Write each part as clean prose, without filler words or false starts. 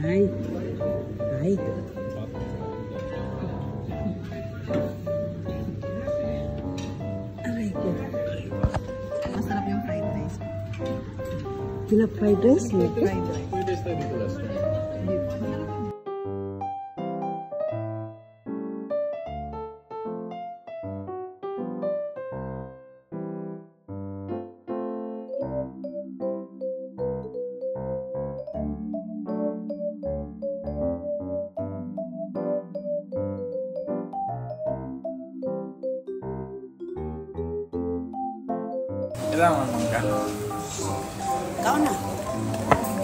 Ay. Ay. Aray ko. Masarap yung fried rice. Pina-fried rice mo? Fried rice. Pwede tayo dito last time. Kailangan mangga. Ikaw na.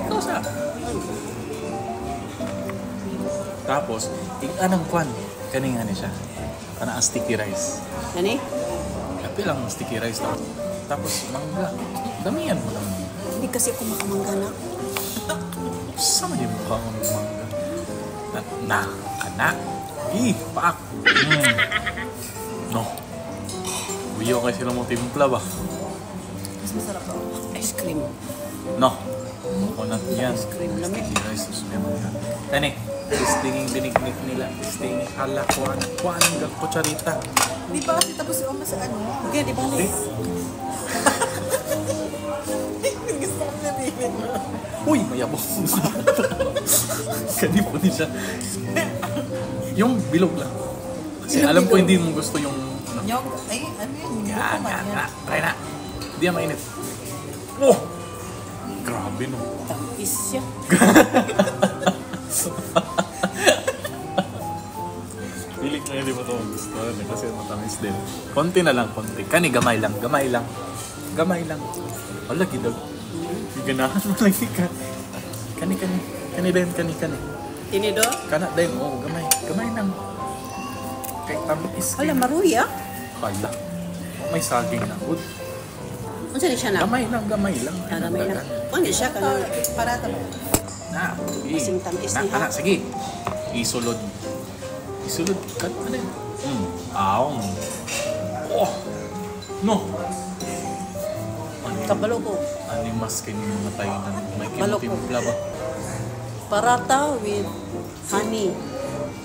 Ikaw sa. Tapos, anong kwan? Kaninga ni siya. Kana ang sticky rice. Nani? Kapi lang sticky rice daw. Tapos, mangga. Damihan mo naman. Hindi kasi ako makamangga na. Sama yung mukha mo ng mangga. Anak. Paak. No. Buyo kasi sila mo timpla ba? Mas masarap ako. Ice cream. No. Coconut yan. Ice cream lamig. Sticky rice. Tapos may mangga. Tani. Testingin diniknik nila. Testingin hala kuan kutsarita. Di ba kasi tapos yung sa ano? Okay, di ba? Gusto ko sabihin mo. Uy, mayabong. Kani po niya siya. Yung bilog lang. Kasi alam ko hindi mo gusto yung... Yung, ay, ano yun? Yan. Try na. Hindi yan mainit. Oh! Grabe no. Tapis siya. Piling na hindi mo ito gusto. Kasi matamis din. Konti na lang, konti. Kani, gamay lang. Wala, gidag. Ganahan mo lagi ka. Kani. Tinido? Kana din, oo, gamay. Gamay lang. Kay tamis. Hala, maruya. Pala. May saging na good. Ano saan siya na? Gamay lang. Gamay lang. Ano siya? Parata ba? Na, sige. Kasing tamis niya. Anak, sige. Isulod. Kat, ano yun? Aong. Oh! No! Kabalo ko. Animas kayo ng mga tayo na may Balok ko. kinutimpla ba? Parata with honey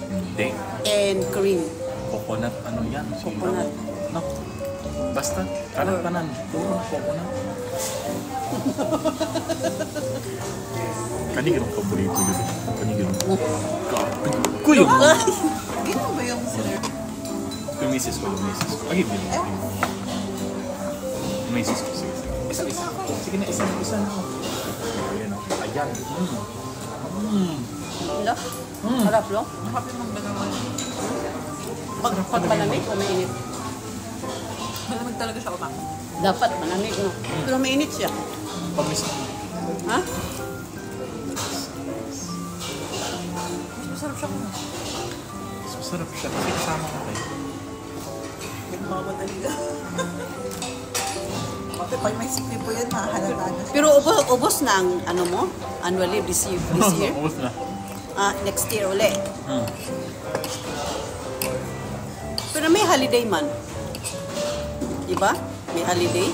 Hindi. and cream. Coconut, ano yan? Coconut. No. Basta, kanan. Puro coconut. Kanigirong paborito yun. Kanigirong. Kuyo! Gino ba yung sir? Yung misis ko. Ay, hindi. Yung misis ko. Sige. Sige na, isa na. Ayan. Hala? Harap lo? Happy mong ganawan. Pag malamig o mainit? Malamig talaga siya umak. Dapat malamig, no? Pero mainit siya. Pag-miss ko. Ha? Mas masarap siya kumak. Mas masarap siya kasi kasama ka kayo. Nagmamadali ka. Okay, pag may sikli po yan, mahalata na siya. Pero ubos na ang ano mo? Annual leave this year? Ubus na. Next year uli. Pero may holiday man. Diba? May holiday.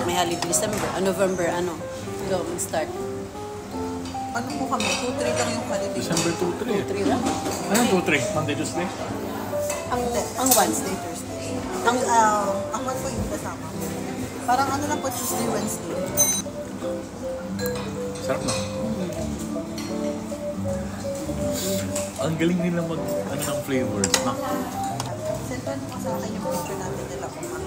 May holiday. December, November, Go, start. Ano mo kami? 2-3 lang yung holiday. December 2-3. 3 lang. Anong 2-3? Monday, Tuesday? Ang Wednesday. Thursday. Ang one po hindi kasama. Parang ano lang po, Tuesday, Wednesday. Sarap na. Ang galing nila ng flavors, no? Send mo sa akin yung picture natin nila kumak.